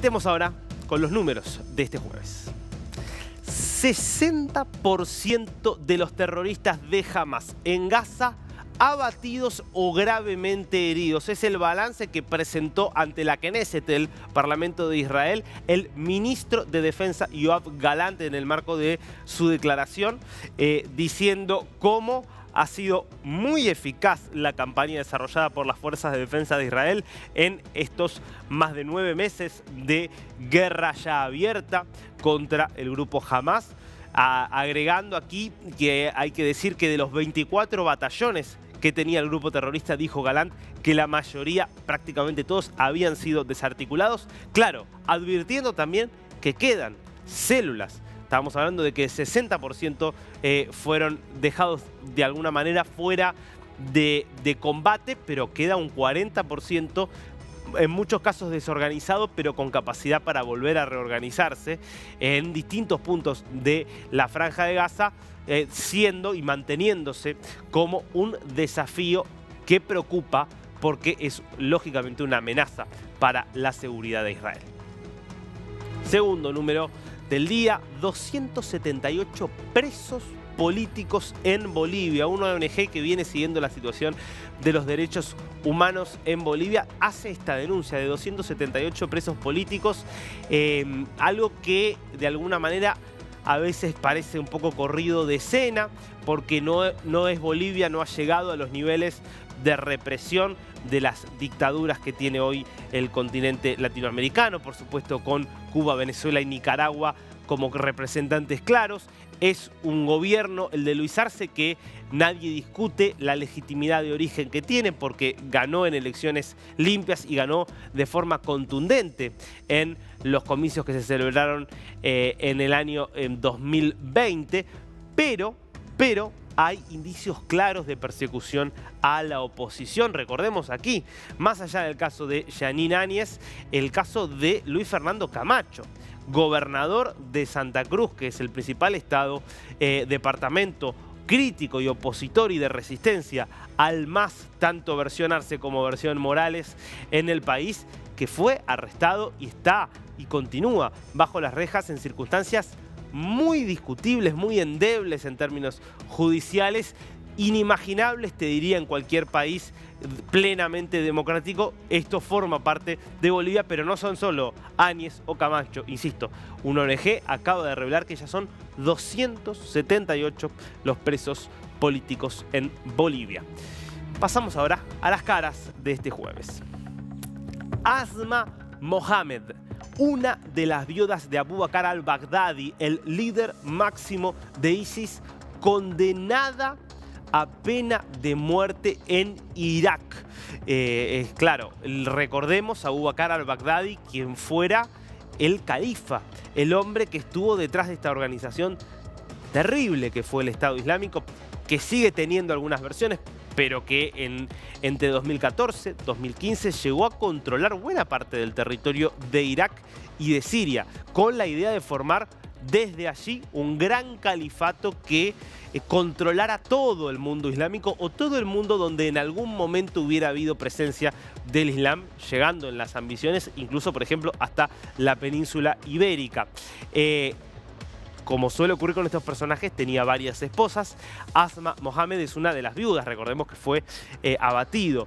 Metemos ahora con los números de este jueves. 60% de los terroristas de Hamas en Gaza abatidos o gravemente heridos. Es el balance que presentó ante la Knesset, el Parlamento de Israel, el ministro de Defensa Yoav Gallant en el marco de su declaración, diciendo cómo ha sido muy eficaz la campaña desarrollada por las Fuerzas de Defensa de Israel en estos más de 9 meses de guerra ya abierta contra el grupo Hamas. Agregando aquí que hay que decir que de los 24 batallones que tenía el grupo terrorista, dijo Gallant que la mayoría, prácticamente todos, habían sido desarticulados. Claro, advirtiendo también que quedan células. Estábamos hablando de que el 60% fueron dejados de alguna manera fuera de combate, pero queda un 40%, en muchos casos desorganizado, pero con capacidad para volver a reorganizarse en distintos puntos de la Franja de Gaza, siendo y manteniéndose como un desafío que preocupa porque es lógicamente una amenaza para la seguridad de Israel. Segundo número del día, 278 presos políticos en Bolivia. Una ONG que viene siguiendo la situación de los derechos humanos en Bolivia hace esta denuncia de 278 presos políticos, algo que de alguna manera a veces parece un poco corrido de escena, porque no es Bolivia, no ha llegado a los niveles de represión de las dictaduras que tiene hoy el continente latinoamericano, por supuesto con Cuba, Venezuela y Nicaragua como representantes claros. Es un gobierno, el de Luis Arce, que nadie discute la legitimidad de origen que tiene porque ganó en elecciones limpias y ganó de forma contundente en los comicios que se celebraron en el año 2020, pero hay indicios claros de persecución a la oposición. Recordemos aquí, más allá del caso de Jeanine Áñez, el caso de Luis Fernando Camacho, gobernador de Santa Cruz, que es el principal departamento crítico y opositor y de resistencia al MAS, tanto versión Arce como versión Morales en el país, que fue arrestado y está y continúa bajo las rejas en circunstancias muy discutibles, muy endebles en términos judiciales, inimaginables, te diría, en cualquier país plenamente democrático. Esto forma parte de Bolivia, pero no son solo Áñez o Camacho, insisto. Una ONG acaba de revelar que ya son 278 los presos políticos en Bolivia. Pasamos ahora a las caras de este jueves. Asma Mohamed, una de las viudas de Abu Bakr al-Baghdadi, el líder máximo de ISIS, condenada a pena de muerte en Irak. Claro, recordemos a Abu Bakr al-Baghdadi, quien fuera el califa, el hombre que estuvo detrás de esta organización terrible que fue el Estado Islámico, que sigue teniendo algunas versiones, pero que entre 2014 y 2015 llegó a controlar buena parte del territorio de Irak y de Siria, con la idea de formar desde allí un gran califato que controlara todo el mundo islámico o todo el mundo donde en algún momento hubiera habido presencia del Islam, llegando en las ambiciones incluso, por ejemplo, hasta la península ibérica. Como suele ocurrir con estos personajes, tenía varias esposas. Asma Mohamed es una de las viudas. Recordemos que fue abatido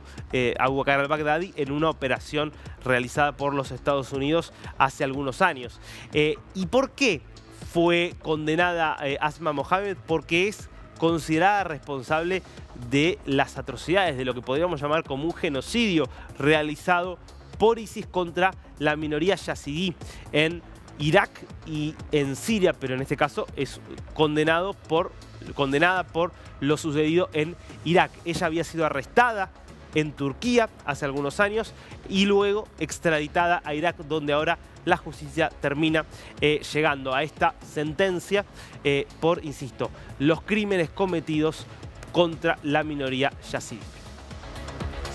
Abu Bakr al-Baghdadi en una operación realizada por los Estados Unidos hace algunos años. ¿Y por qué fue condenada Asma Mohamed? Porque es considerada responsable de las atrocidades, de lo que podríamos llamar como un genocidio realizado por ISIS contra la minoría yazidí en Irak y en Siria, pero en este caso es condenada por lo sucedido en Irak. Ella había sido arrestada en Turquía hace algunos años y luego extraditada a Irak, donde ahora la justicia termina llegando a esta sentencia por, insisto, los crímenes cometidos contra la minoría yazidí.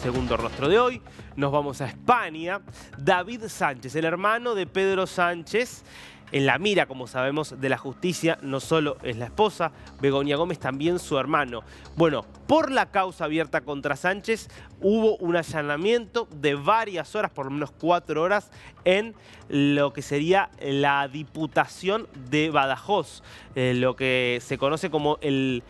Segundo rostro de hoy, nos vamos a España. David Sánchez, el hermano de Pedro Sánchez, en la mira, como sabemos, de la justicia. No solo es la esposa, Begoña Gómez, también su hermano. Bueno, Por la causa abierta contra Sánchez hubo un allanamiento de varias horas, por lo menos 4 horas, en lo que sería la Diputación de Badajoz, lo que se conoce como el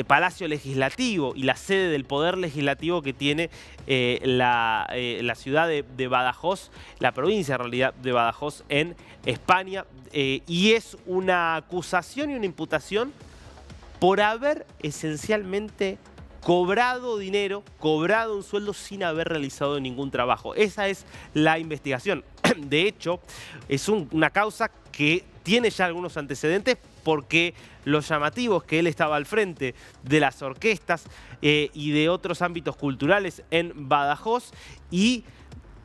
Palacio Legislativo y la sede del Poder Legislativo que tiene la ciudad de Badajoz, la provincia en realidad de Badajoz en España, y es una acusación y una imputación por haber esencialmente cobrado dinero, cobrado un sueldo sin haber realizado ningún trabajo. Esa es la investigación. De hecho, es una causa que tiene ya algunos antecedentes porque lo llamativo es que él estaba al frente de las orquestas y de otros ámbitos culturales en Badajoz y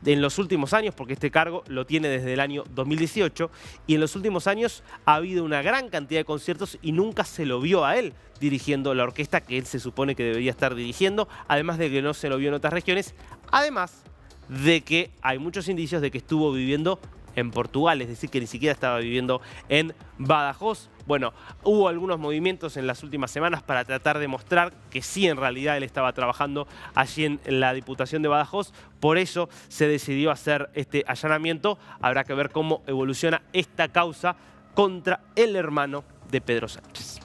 en los últimos años, porque este cargo lo tiene desde el año 2018, y en los últimos años ha habido una gran cantidad de conciertos y nunca se lo vio a él dirigiendo la orquesta que él se supone que debería estar dirigiendo, además de que no se lo vio en otras regiones, además de que hay muchos indicios de que estuvo viviendo en Portugal, es decir, que ni siquiera estaba viviendo en Badajoz. Bueno, hubo algunos movimientos en las últimas semanas para tratar de mostrar que sí, en realidad él estaba trabajando allí en la Diputación de Badajoz. Por eso se decidió hacer este allanamiento. Habrá que ver cómo evoluciona esta causa contra el hermano de Pedro Sánchez.